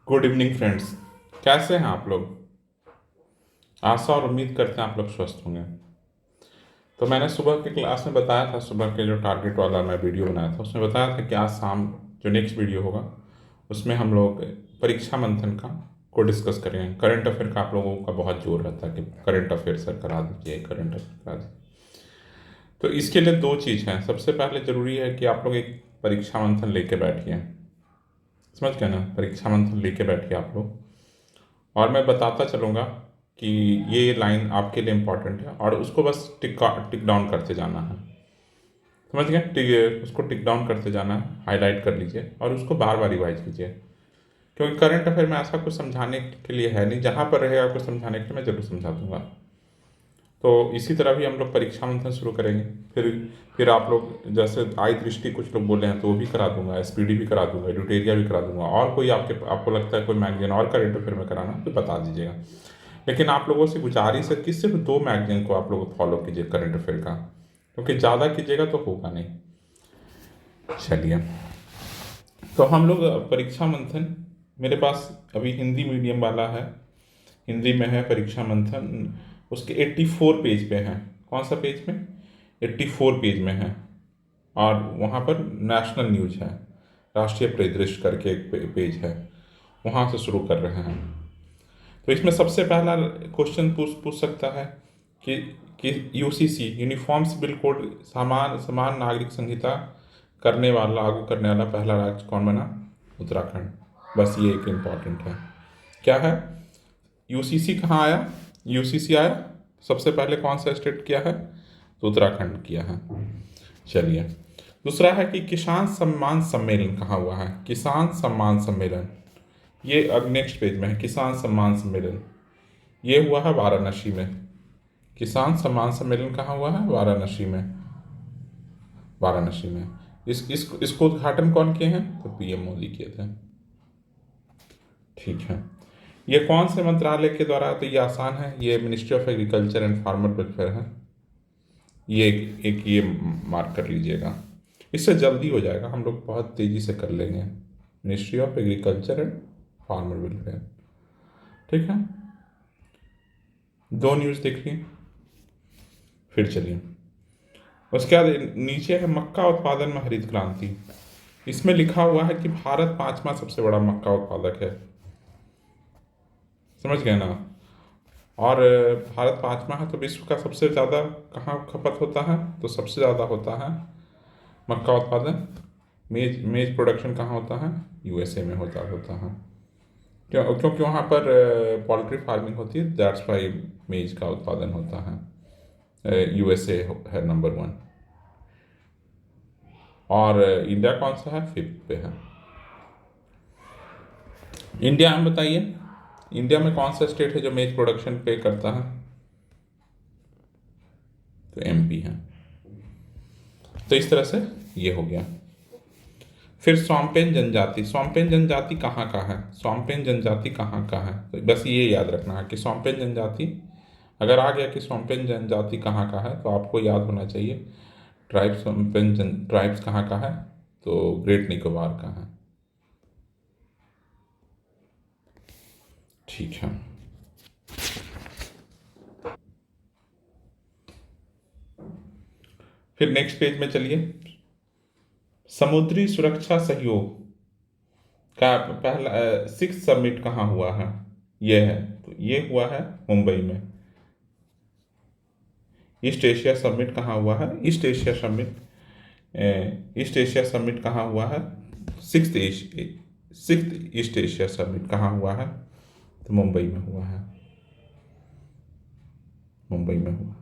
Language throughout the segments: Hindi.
Good evening friends. कैसे हैं आप लोग? आशा और उम्मीद करते हैं आप लोग स्वस्थ होंगे। तो मैंने सुबह की क्लास में बताया था, सुबह के जो टारगेट वाला मैं वीडियो बनाया था उसमें बताया था कि आज शाम जो नेक्स्ट वीडियो होगा उसमें हम लोग परीक्षा मंथन का को डिस्कस करेंगे। करंट अफेयर का आप लोगों का बहुत जोर रहता है कि करंट अफेयर सर करा दीजिए, करंट अफेयर करा दीजिए। तो इसके लिए दो चीज़ हैं। सबसे पहले ज़रूरी है कि आप लोग एक परीक्षा मंथन लेके बैठिए। समझ गए ना? परीक्षा मंथन लेके बैठिए आप लोग, और मैं बताता चलूँगा कि ये लाइन आपके लिए इम्पोर्टेंट है और उसको बस टिक डाउन करते जाना है। समझ गए? उसको टिक डाउन करते जाना है, हाईलाइट कर लीजिए और उसको बार बार रिवाइज कीजिए। क्योंकि करंट अफेयर में ऐसा कुछ समझाने के लिए है नहीं, जहाँ पर रहेगा कुछ समझाने के लिए मैं ज़रूर समझा दूंगा। तो इसी तरह भी हम लोग परीक्षा मंथन शुरू करेंगे। फिर आप लोग जैसे आई दृष्टि कुछ लोग बोले हैं तो वो भी करा दूंगा, एसपीडी भी करा दूंगा, एडुटेरिया भी करा दूंगा, और कोई आपको लगता है कोई मैगजीन और करंट अफेयर में कराना तो बता दीजिएगा। लेकिन आप लोगों से गुजारिश है कि सिर्फ दो मैगजीन को आप लोग फॉलो कीजिए करंट अफेयर का, क्योंकि ज़्यादा कीजिएगा तो होगा नहीं। चलिए, तो हम लोग परीक्षा मंथन, मेरे पास अभी हिंदी मीडियम वाला है, हिंदी में है परीक्षा मंथन। उसके 84 पेज पे हैं। कौन सा पेज में? 84 पेज में है। और वहाँ पर नेशनल न्यूज है, राष्ट्रीय परिदृश्य करके एक पेज है, वहाँ से शुरू कर रहे हैं। तो इसमें सबसे पहला क्वेश्चन पूछ सकता है कि यूसीसी यूनिफॉर्म सिविल कोड समान नागरिक संहिता लागू करने वाला पहला राज्य कौन बना? उत्तराखंड। बस ये एक इम्पॉर्टेंट है। क्या है? यूसीसी कहाँ आया? यूसीसी आया सबसे पहले कौन सा स्टेट किया है? तो उत्तराखंड किया है। चलिए, दूसरा है कि किसान सम्मान सम्मेलन कहाँ हुआ है? किसान सम्मान सम्मेलन, ये अब नेक्स्ट पेज में है। किसान सम्मान सम्मेलन ये हुआ है वाराणसी में। किसान सम्मान सम्मेलन कहाँ हुआ है? वाराणसी में। वाराणसी में इसको उद्घाटन कौन किए हैं? तो पीएम मोदी किए थे। ठीक है, ये कौन से मंत्रालय के द्वारा? तो ये आसान है, ये ministry of agriculture and farmer welfare है। ये एक ये मार्क कर लीजिएगा, इससे जल्दी हो जाएगा, हम लोग बहुत तेज़ी से कर लेंगे। Ministry of agriculture and farmer welfare. ठीक है, दो न्यूज़ देख लिए। फिर चलिए, उसके बाद नीचे है मक्का उत्पादन में हरित क्रांति। इसमें लिखा हुआ है कि भारत 5वां सबसे बड़ा मक्का उत्पादक है। समझ गए ना? और भारत 5वां है तो विश्व का सबसे ज़्यादा कहाँ खपत होता है? तो सबसे ज़्यादा होता है मक्का उत्पादन, मेज मेज प्रोडक्शन कहाँ होता है? यूएसए में होता है। क्योंकि वहाँ पर पोल्ट्री फार्मिंग होती है, दैट्स वाई मेज का उत्पादन होता है। यूएसए है नंबर 1। और इंडिया कौन सा है? 5th पे है। इंडिया में बताइए, इंडिया में कौन सा स्टेट है जो मेज प्रोडक्शन पे करता है? तो एमपी है। तो इस तरह से ये हो गया। फिर सोम्पेन जनजाति, सोम्पेन जनजाति कहाँ का है? सोम्पेन जनजाति कहाँ का है? तो बस ये याद रखना है कि सोम्पेन जनजाति, अगर आ गया कि सोम्पेन जनजाति कहाँ का है तो आपको याद होना चाहिए ट्राइब्स कहाँ का है? तो ग्रेट निकोबार का है। ठीक है, फिर नेक्स्ट पेज में चलिए। समुद्री सुरक्षा सहयोग का पहला 6th समिट कहाँ हुआ है? ये है, तो ये हुआ है मुंबई में। ईस्ट एशिया समिट कहाँ हुआ है? East Asia summit, east Asia summit कहाँ हुआ है? 6th ईस्ट एशिया समिट कहाँ हुआ है? तो मुंबई में हुआ है। मुंबई में हुआ।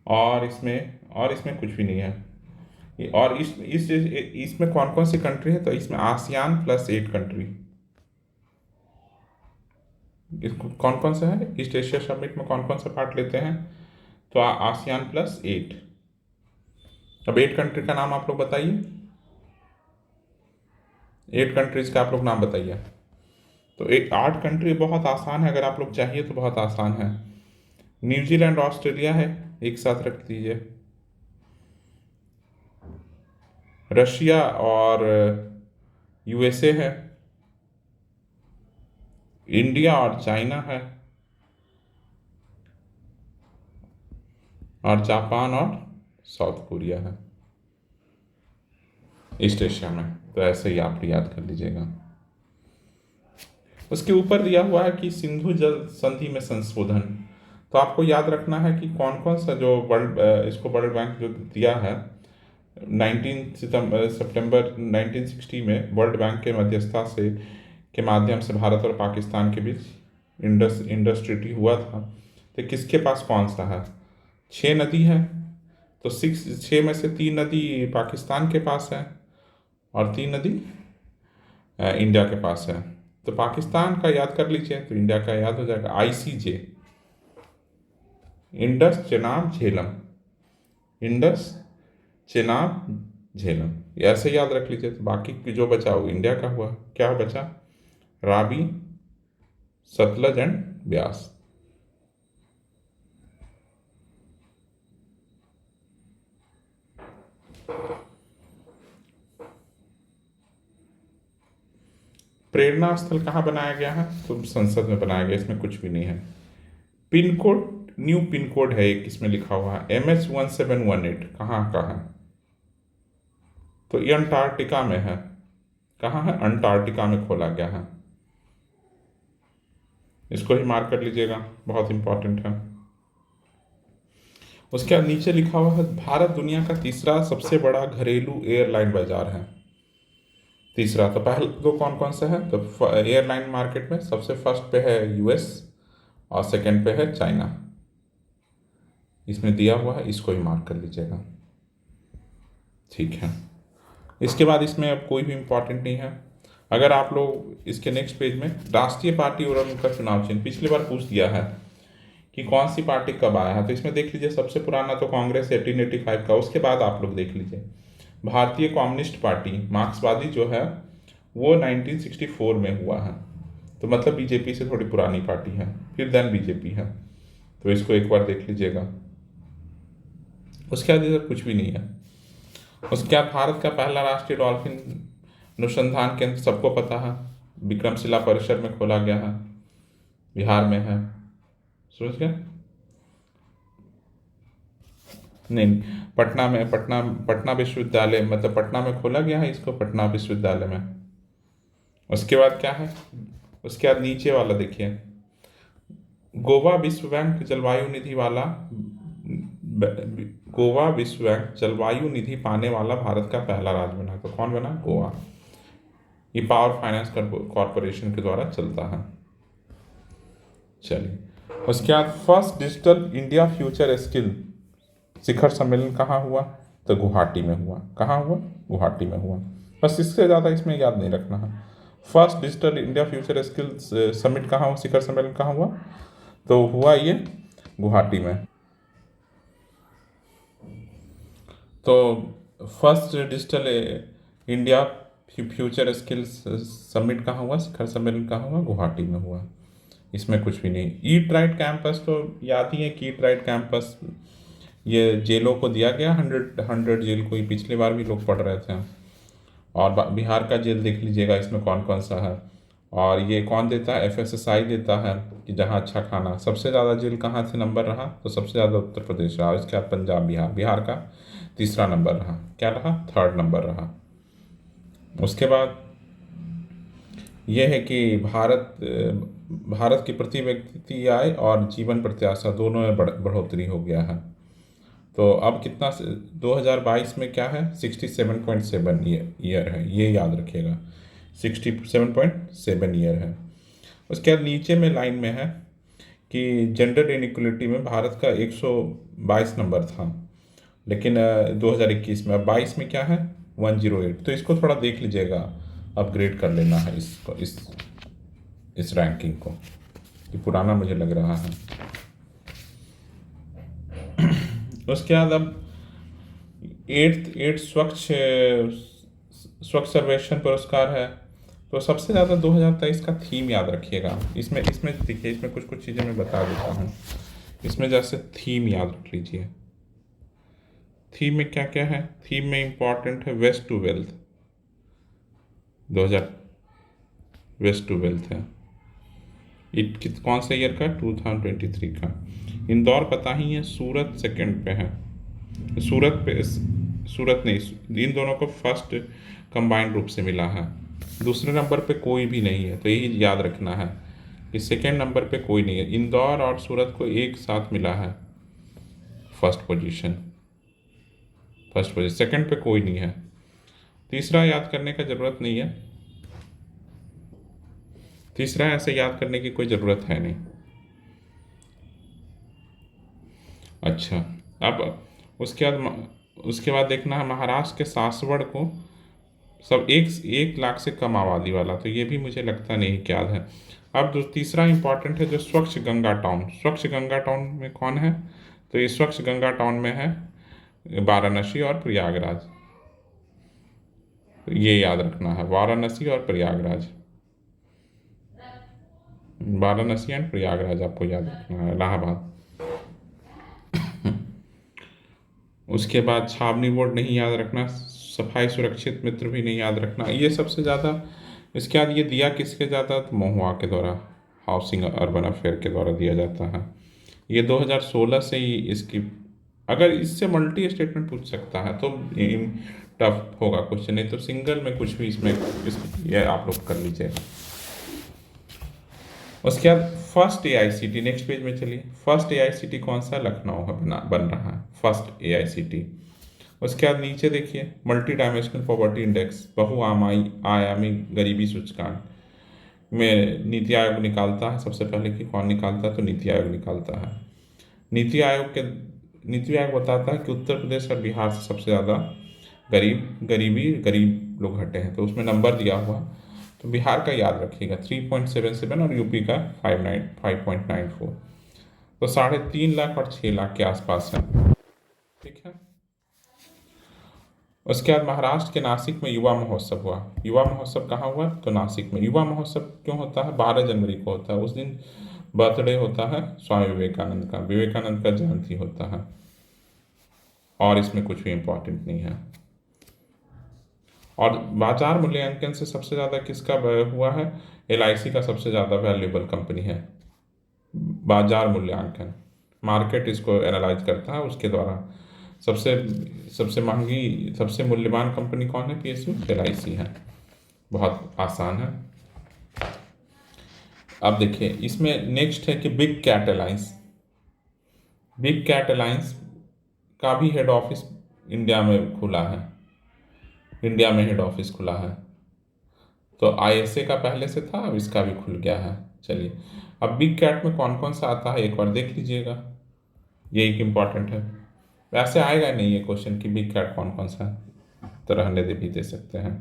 और इसमें कुछ भी नहीं है। और इसमें कौन कौन सी कंट्री है? तो इसमें आसियान प्लस 8 कंट्री। इसको कौन कौन सा है? ईस्ट एशिया समिट में कौन कौन सा पार्ट लेते हैं? तो आसियान प्लस 8। अब 8 कंट्री का नाम आप लोग बताइए। 8 कंट्रीज का आप लोग नाम बताइए। तो 8 कंट्री बहुत आसान है, अगर आप लोग चाहिए तो बहुत आसान है। न्यूजीलैंड ऑस्ट्रेलिया है, एक साथ रख दीजिए। रशिया और यूएसए है, इंडिया और चाइना है, और जापान और साउथ कोरिया है ईस्ट एशिया में। तो ऐसे ही आप याद कर लीजिएगा। उसके ऊपर दिया हुआ है कि सिंधु जल संधि में संशोधन। तो आपको याद रखना है कि कौन कौन सा जो इसको वर्ल्ड बैंक जो दिया है 19 सितंबर 1960 में वर्ल्ड बैंक के मध्यस्थता से के माध्यम से भारत और पाकिस्तान के बीच इंडस ट्रीटी हुआ था। तो किसके पास कौन सा है? 6 नदी है, तो 6 में से 3 नदी पाकिस्तान के पास है और 3 नदी इंडिया के पास है। तो पाकिस्तान का याद कर लीजिए, तो इंडिया का याद हो जाएगा ICJ, Indus Chenab Jhelum, Indus Chenab Jhelum, ऐसे याद रख लीजिए। तो बाकी की जो बचा वो इंडिया का हुआ। क्या बचा? रावी, सतलज एंड ब्यास। प्रेरणा स्थल कहाँ बनाया गया है? तो संसद में बनाया गया, इसमें कुछ भी नहीं है। Pin code, new pin code है एक, इसमें लिखा हुआ है MS1718, कहाँ का है? तो ये अंटार्कटिका में है। कहाँ है? अंटार्कटिका में खोला गया है। इसको ही मार्क कर लीजिएगा, बहुत इंपॉर्टेंट है। उसके बाद नीचे लिखा हुआ है भारत दुनिया का तीसरा सबसे बड़ा घरेलू एयरलाइन बाजार है। तीसरा, तो पहले दो कौन कौन सा है? तो एयरलाइन मार्केट में सबसे फर्स्ट पे है US और सेकंड पे है चाइना। इसमें दिया हुआ है, इसको ही मार्क कर लीजिएगा। ठीक है। इसके बाद इसमें अब कोई भी इम्पोर्टेंट नहीं है। अगर आप लोग इसके नेक्स्ट पेज में राष्ट्रीय पार्टी और उनका चुनाव चिन्ह पिछली बार पूछ दिया है कि कौन सी पार्टी कब आया है, तो इसमें देख लीजिए सबसे पुराना तो कांग्रेस 1885 का। उसके बाद आप लोग देख लीजिए भारतीय कम्युनिस्ट पार्टी मार्क्सवादी जो है वो 1964 में हुआ है। तो मतलब बीजेपी से थोड़ी पुरानी पार्टी है, फिर देन बीजेपी है। तो इसको एक बार देख लीजिएगा। उसके बाद इधर कुछ भी नहीं है। उसके बाद भारत का पहला राष्ट्रीय डॉल्फिन अनुसंधान केंद्र सबको पता है, विक्रमशिला परिसर में खोला गया है, बिहार में है। समझ गए? नहीं, पटना में, पटना विश्वविद्यालय, मतलब पटना में खोला गया है इसको, पटना विश्वविद्यालय में। उसके बाद क्या है? उसके बाद नीचे वाला देखिए, गोवा विश्व बैंक जलवायु निधि वाला, गोवा विश्व बैंक जलवायु निधि पाने वाला भारत का पहला राज्य बना। तो कौन बना? गोवा। ये पावर फाइनेंस कॉरपोरेशन के द्वारा चलता है। चलिए, उसके बाद first digital India future skill शिखर सम्मेलन कहाँ हुआ? तो गुवाहाटी में हुआ। कहाँ हुआ? गुवाहाटी में हुआ। बस इससे ज़्यादा इसमें याद नहीं रखना है। First digital India future skills summit कहाँ हुआ? शिखर सम्मेलन कहाँ हुआ? तो हुआ ये गुवाहाटी में। तो first digital India future skills summit कहाँ हुआ? शिखर सम्मेलन कहाँ हुआ? गुवाहाटी में हुआ। इसमें कुछ भी नहीं। ईट राइट कैंपस तो याद ही है कि ईट राइट कैंपस ये जेलों को दिया गया, 100 जेल को ही पिछली बार भी लोग पढ़ रहे थे। और बिहार का जेल देख लीजिएगा, इसमें कौन कौन सा है। और ये कौन देता है? FSSAI देता है कि जहाँ अच्छा खाना। सबसे ज़्यादा जेल कहाँ से नंबर रहा? तो सबसे ज़्यादा उत्तर प्रदेश रहा। इसके बाद पंजाब, बिहार का तीसरा नंबर रहा। क्या रहा? 3rd नंबर रहा। उसके बाद यह है कि भारत की प्रति व्यक्ति आय और जीवन प्रत्याशा दोनों में बढ़ोतरी हो गया है। तो अब कितना 2022 में क्या है? 67.7 ईयर है, ये याद रखिएगा। 67.7 ईयर है। उसके बाद नीचे में लाइन में है कि जेंडर इनइक्वलिटी में भारत का 122 नंबर था, लेकिन 2021 में, अब 22 में क्या है? 108। तो इसको थोड़ा देख लीजिएगा, अपग्रेड कर लेना है इसको, इस रैंकिंग को। ये पुराना मुझे लग रहा है। उसके बाद अब 8 स्वच्छ सर्वेक्षण पुरस्कार है। तो सबसे ज़्यादा 2023 का थीम याद रखिएगा। इसमें देखिए, इसमें कुछ कुछ चीज़ें मैं बता देता हूँ। इसमें जैसे थीम याद रख लीजिए, थीम में क्या क्या है? थीम में इंपॉर्टेंट है waste to wealth, 2000 waste to wealth है। कौन सा ईयर का? 2023 का। इंदौर पता ही है, सूरत सेकंड पे है। सूरत पे सूरत नहीं, इन दोनों को फर्स्ट कंबाइंड रूप से मिला है। दूसरे नंबर पे कोई भी नहीं है, तो यही याद रखना है कि सेकंड नंबर पे कोई नहीं है। इंदौर और सूरत को एक साथ मिला है फर्स्ट पोजीशन, सेकंड पे कोई नहीं है। तीसरा याद करने का ज़रूरत नहीं है, तीसरा ऐसे याद करने की कोई ज़रूरत है नहीं। अच्छा, अब उसके बाद देखना है महाराष्ट्र के सासवड़ को, सब 1 लाख से कम आबादी वाला, तो ये भी मुझे लगता नहीं कि याद है। अब जो तीसरा इंपॉर्टेंट है, जो स्वच्छ गंगा टाउन, स्वच्छ गंगा टाउन में कौन है? तो ये स्वच्छ गंगा टाउन में है वाराणसी और प्रयागराज, तो ये याद रखना है, वाराणसी और प्रयागराज, वाराणसी एंड प्रयागराज आपको याद रखना है, इलाहाबाद। उसके बाद छावनी बोर्ड नहीं याद रखना, सफाई सुरक्षित मित्र भी नहीं याद रखना, ये सबसे ज़्यादा। इसके बाद ये दिया किसके जाता है? तो महुआ के द्वारा, हाउसिंग अर्बन अफेयर के द्वारा दिया जाता है। ये 2016 से ही इसकी, अगर इससे मल्टी स्टेटमेंट पूछ सकता है तो टफ होगा क्वेश्चन, नहीं तो सिंगल में कुछ भी इसमें ये आप लोग कर लीजिए। उसके बाद फर्स्ट AICT, नेक्स्ट पेज में चलिए। फर्स्ट AICT कौन सा? लखनऊ है, बन रहा है फर्स्ट AICT। उसके बाद नीचे देखिए, मल्टी डायमेंशनल पॉवर्टी इंडेक्स, आयामी गरीबी सूचकांक में नीति आयोग निकालता है सबसे पहले। कि कौन निकालता है? तो नीति आयोग निकालता है। नीति आयोग बताता है कि उत्तर प्रदेश और बिहार से सबसे ज़्यादा गरीब लोग हटे हैं, तो उसमें नंबर दिया हुआ, तो बिहार का याद रखिएगा 3.77 और यूपी का 5.94, तो 3.5 लाख और 6 लाख के आसपास है। ठीक है। उसके बाद महाराष्ट्र के नासिक में युवा महोत्सव हुआ। युवा महोत्सव कहाँ हुआ? तो नासिक में। युवा महोत्सव क्यों होता है? 12 जनवरी को होता है, उस दिन बर्थडे होता है स्वामी विवेकानंद का, विवेकानंद का जयंती होता है, और इसमें कुछ भी इम्पोर्टेंट नहीं है। और बाजार मूल्यांकन से सबसे ज़्यादा किसका हुआ है? LIC का सबसे ज़्यादा वैल्यूएबल कंपनी है। बाजार मूल्यांकन, मार्केट इसको एनालाइज करता है, उसके द्वारा सबसे महंगी, सबसे मूल्यवान कंपनी कौन है? PSU LIC है। बहुत आसान है। अब देखिए, इसमें नेक्स्ट है कि big cat alliance. Big cat alliance का भी हेड ऑफिस इंडिया में खुला है, इंडिया में हेड ऑफिस खुला है। तो ISA का पहले से था, अब इसका भी खुल गया है। चलिए, अब बिग कैट में कौन कौन सा आता है एक बार देख लीजिएगा, ये एक इम्पॉर्टेंट है। वैसे आएगा नहीं ये क्वेश्चन कि बिग कैट कौन कौन सा है, तो रहने भी दे सकते हैं।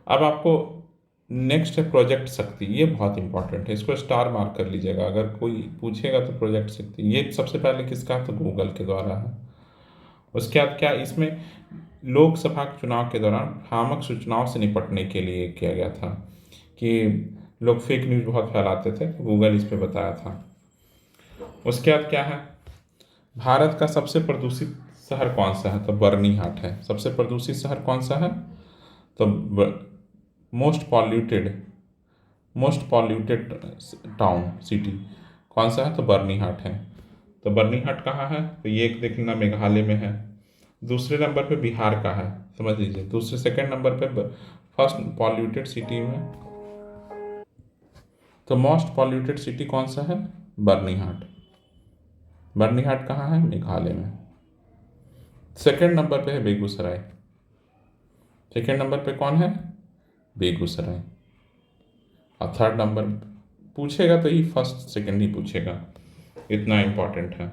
अब आपको नेक्स्ट है प्रोजेक्ट शक्ति, ये बहुत इंपॉर्टेंट है, इसको स्टार मार्क कर लीजिएगा, अगर कोई पूछेगा तो प्रोजेक्ट शक्ति ये सबसे पहले किसका? तो गूगल के द्वारा है। उसके बाद क्या, इसमें लोकसभा चुनाव के दौरान भ्रामक सूचनाओं से निपटने के लिए किया गया था, कि लोग फेक न्यूज़ बहुत फैलाते थे, तो गूगल इस पे बताया था। उसके बाद क्या है, भारत का सबसे प्रदूषित शहर कौन सा है? तो बर्निहाट है। सबसे प्रदूषित शहर कौन सा है? तो मोस्ट पॉल्यूटेड टाउन सिटी कौन सा है? तो बर्निहाट है। तो बर्निहाट कहाँ है? तो ये एक देख लेना, मेघालय में है। दूसरे नंबर पे बिहार का है, समझ लीजिए। सेकंड नंबर पे फर्स्ट पॉल्यूटेड सिटी में, तो मोस्ट पॉल्यूटेड सिटी कौन सा है? बर्निहाट। बर्निहाट कहाँ है? मेघालय में। सेकंड नंबर पे है बेगूसराय। सेकंड नंबर पे कौन है? बेगूसराय। और थर्ड नंबर पूछेगा तो ये फर्स्ट सेकंड ही पूछेगा, इतना इम्पोर्टेंट है।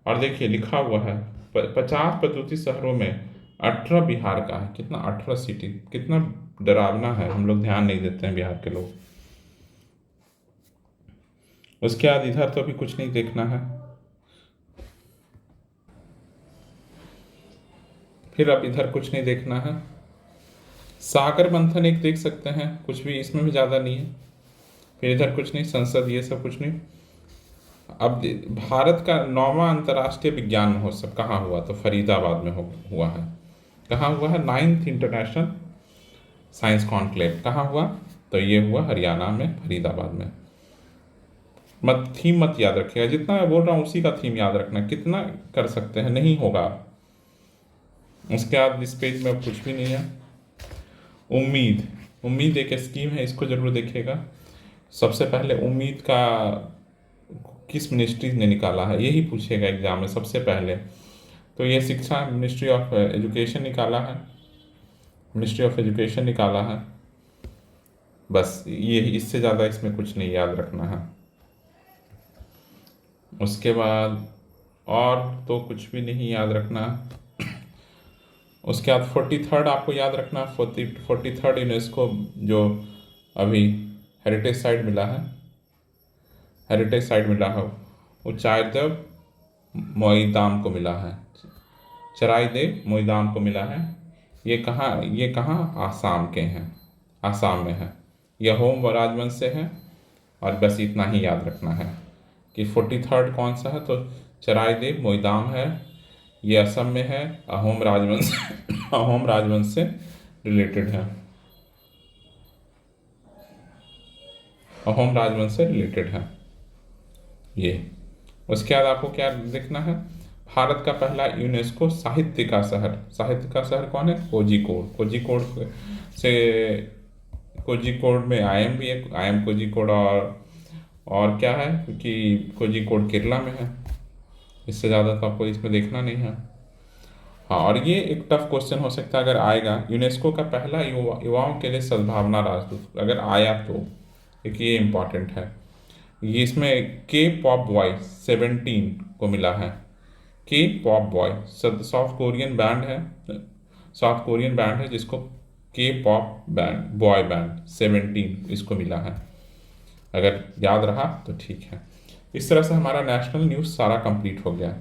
और देखिए लिखा हुआ है 50 प्रदूषित शहरों में 18 बिहार का है। कितना? 18 सिटी। कितना डरावना है, हम लोग ध्यान नहीं देते हैं बिहार के लोग। उसके बाद इधर तो अभी कुछ नहीं देखना है, फिर अब इधर कुछ नहीं देखना है। सागर मंथन एक देख सकते हैं, कुछ भी इसमें भी ज़्यादा नहीं है। फिर इधर कुछ नहीं, संसद ये सब कुछ नहीं। अब भारत का 9वां अंतर्राष्ट्रीय विज्ञान महोत्सव कहाँ हुआ? तो फरीदाबाद में हुआ है। कहाँ हुआ है? 9th इंटरनेशनल साइंस कॉन्क्लेव कहाँ हुआ? तो ये हुआ हरियाणा में, फरीदाबाद में। थीम मत याद रखिएगा, जितना मैं बोल रहा हूँ उसी का थीम याद रखना। कितना कर सकते हैं? नहीं होगा। उसके बाद इस पेज में कुछ भी नहीं है। उम्मीद, उम्मीद एक स्कीम है, इसको जरूर देखिएगा। सबसे पहले उम्मीद का किस मिनिस्ट्री ने निकाला है, यही पूछेगा एग्जाम में सबसे पहले। तो ये शिक्षा मिनिस्ट्री ऑफ एजुकेशन निकाला है, मिनिस्ट्री ऑफ एजुकेशन निकाला है। बस ये, इससे ज़्यादा इसमें कुछ नहीं याद रखना है। उसके बाद और तो कुछ भी नहीं याद रखना। उसके बाद 43rd आपको याद रखना। 43rd यूनेस्को जो अभी हेरिटेज साइट मिला है, हेरिटेज साइट मिला है, वो चाराइदेव मोईदाम को मिला है। चराइदेव मोईदाम को मिला है। ये कहाँ? आसाम के हैं, आसाम में है। यह होम राजवंश से है। और बस इतना ही याद रखना है कि 43rd कौन सा है? तो चराइदेव मोईदाम है। ये असम में है। अहोम राजवंश अहोम राजवंश से रिलेटेड है, अहोम राजवंश से रिलेटेड है ये। उसके बाद आपको क्या देखना है? भारत का पहला यूनेस्को साहित्य का शहर, साहित्य का शहर कौन है? कोझिकोड। कोझिकोड से, कोझिकोड में आईएम भी है, आईएम कोझिकोड। और क्या है कि कोझिकोड केरला में है। इससे ज़्यादा तो आपको इसमें देखना नहीं है। हाँ, और ये एक टफ क्वेश्चन हो सकता है अगर आएगा। यूनेस्को का पहला युवाओं के लिए सद्भावना राजदूत अगर आया तो एक ये इम्पॉर्टेंट है। ये इसमें के पॉप बॉय 17 को मिला है। के pop boy south Korean band है, साउथ कोरियन बैंड है जिसको के पॉप बैंड बॉय बैंड 17 इसको मिला है। अगर याद रहा तो ठीक है। इस तरह से हमारा नेशनल न्यूज़ सारा कंप्लीट हो गया।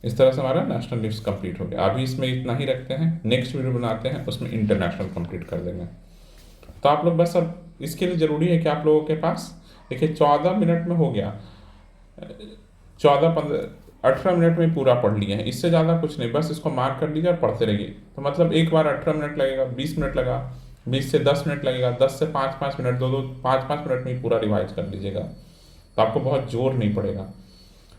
इस तरह से हमारा नेशनल न्यूज़ कंप्लीट हो गया। अभी इसमें इतना ही रखते हैं, नेक्स्ट वीडियो बनाते हैं उसमें इंटरनेशनल कंप्लीट कर देंगे। तो आप लोग बस, अब इसके लिए ज़रूरी है कि आप लोगों के पास, देखिए 14 मिनट में हो गया, 18 मिनट में पूरा पढ़ लिए हैं। इससे ज़्यादा कुछ नहीं, बस इसको मार्क कर लीजिए और पढ़ते रहिए। तो मतलब एक बार 18 मिनट लगेगा, 20 मिनट लगा, 20 से 10 मिनट लगेगा, 10 से 5-5 मिनट, 2-2 5-5 मिनट में ही पूरा रिवाइज कर लीजिएगा। तो आपको बहुत जोर नहीं पड़ेगा,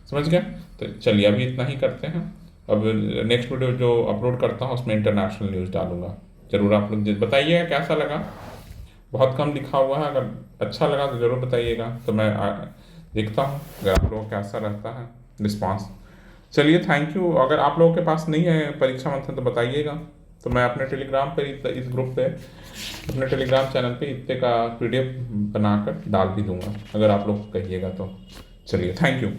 समझ गए? तो चलिए अभी इतना ही करते हैं। अब नेक्स्ट वीडियो जो अपलोड करता हूँ उसमें इंटरनेशनल न्यूज़ डालूंगा। ज़रूर आप लोग बताइएगा कैसा लगा। बहुत कम लिखा हुआ है, अगर अच्छा लगा तो ज़रूर बताइएगा। तो मैं देखता हूँ अगर आप लोगों का कैसा रहता है रिस्पांस। चलिए, थैंक यू। अगर आप लोगों के पास नहीं है परीक्षा मंथन तो बताइएगा। तो मैं अपने टेलीग्राम पर, इस ग्रुप पे, अपने टेलीग्राम चैनल पे इतने का PDF बनाकर डाल भी दूंगा अगर आप लोग कहिएगा तो। चलिए, थैंक यू।